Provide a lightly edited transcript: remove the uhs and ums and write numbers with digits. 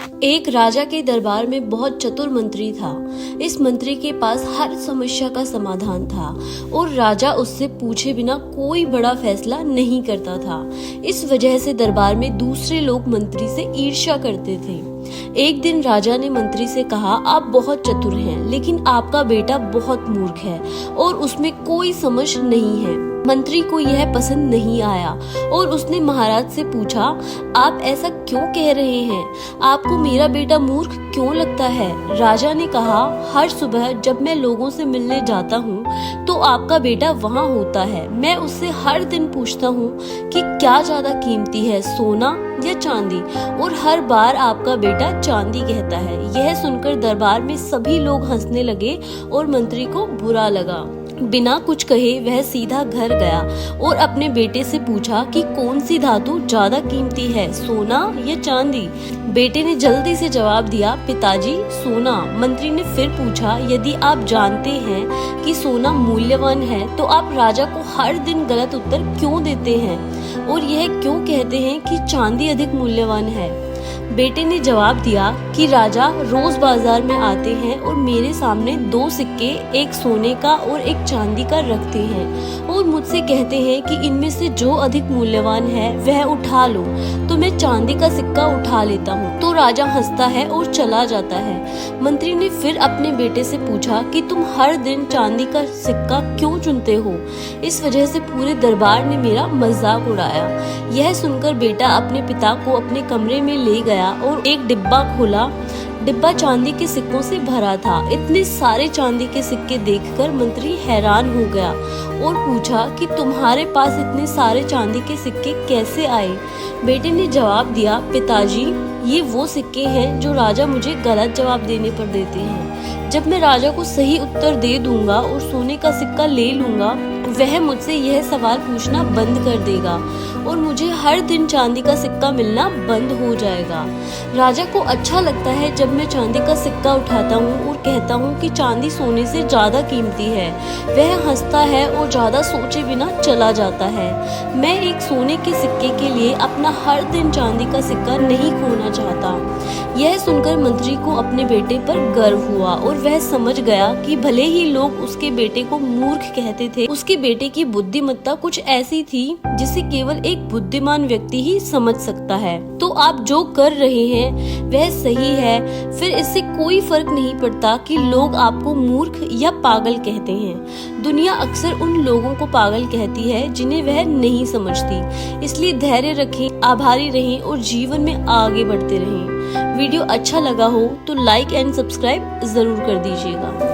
एक राजा के दरबार में बहुत चतुर मंत्री था। इस मंत्री के पास हर समस्या का समाधान था और राजा उससे पूछे बिना कोई बड़ा फैसला नहीं करता था। इस वजह से दरबार में दूसरे लोग मंत्री से ईर्ष्या करते थे। एक दिन राजा ने मंत्री से कहा, आप बहुत चतुर हैं, लेकिन आपका बेटा बहुत मूर्ख है और उसमें कोई समझ नहीं है। मंत्री को यह पसंद नहीं आया और उसने महाराज से पूछा, आप ऐसा क्यों कह रहे हैं? आपको मेरा बेटा मूर्ख क्यों लगता है? राजा ने कहा, हर सुबह जब मैं लोगों से मिलने जाता हूँ तो आपका बेटा वहाँ होता है। मैं उससे हर दिन पूछता हूँ कि क्या ज्यादा कीमती है, सोना या चांदी, और हर बार आपका बेटा चांदी कहता है। यह सुनकर दरबार में सभी लोग हंसने लगे और मंत्री को बुरा लगा। बिना कुछ कहे वह सीधा घर गया और अपने बेटे से पूछा कि कौन सी धातु ज्यादा कीमती है, सोना या चांदी? बेटे ने जल्दी से जवाब दिया, पिताजी सोना। मंत्री ने फिर पूछा, यदि आप जानते हैं कि सोना मूल्यवान है तो आप राजा को हर दिन गलत उत्तर क्यों देते हैं और यह क्यों कहते हैं कि चांदी अधिक मूल्यवान है? बेटे ने जवाब दिया कि राजा रोज बाजार में आते हैं और मेरे सामने दो सिक्के, एक सोने का और एक चांदी का रखते हैं और मुझसे कहते हैं कि इनमें से जो अधिक मूल्यवान है वह उठा लो। तो मैं चांदी का सिक्का उठा लेता हूँ तो राजा हंसता है और चला जाता है। मंत्री ने फिर अपने बेटे से पूछा कि तुम हर दिन चांदी का सिक्का क्यों चुनते हो? इस वजह से पूरे दरबार ने मेरा मजाक उड़ाया। यह सुनकर बेटा अपने पिता को अपने कमरे में ले गया और एक डिब्बा खोला। डिब्बा चांदी के सिक्कों से भरा था। इतने सारे चांदी के सिक्के देखकर मंत्री हैरान हो गया और पूछा कि तुम्हारे पास इतने सारे चांदी के सिक्के कैसे आए? बेटे ने जवाब दिया, पिताजी ये वो सिक्के हैं जो राजा मुझे गलत जवाब देने पर देते हैं। जब मैं राजा को सही उत्तर दे दूंगा और सोने का सिक्का ले लूंगा, वह मुझसे यह सवाल पूछना बंद कर देगा और मुझे हर दिन चांदी का सिक्का मिलना बंद हो जाएगा। राजा को अच्छा लगता है जब मैं चांदी का सिक्का उठाता हूँ और कहता हूँ कि चांदी सोने से ज्यादा कीमती है। वह हंसता है और ज्यादा सोचे बिना चला जाता है। मैं एक सोने के सिक्के के लिए अपना हर दिन चांदी का सिक्का नहीं खोना चाहता। यह सुनकर मंत्री को अपने बेटे पर गर्व हुआ और वह समझ गया कि भले ही लोग उसके बेटे को मूर्ख कहते थे, उसके बेटे की बुद्धिमत्ता कुछ ऐसी थी जिसे केवल एक बुद्धिमान व्यक्ति ही समझ सकता है। तो आप जो कर रहे हैं वह सही है, फिर इससे कोई फर्क नहीं पड़ता कि लोग आपको मूर्ख या पागल कहते हैं। दुनिया अक्सर उन लोगों को पागल कहती है जिन्हें वह नहीं समझती। इसलिए धैर्य रखें, आभारी रहें और जीवन में आगे बढ़ते रहें। वीडियो अच्छा लगा हो तो लाइक एंड सब्सक्राइब जरूर कर दीजिएगा।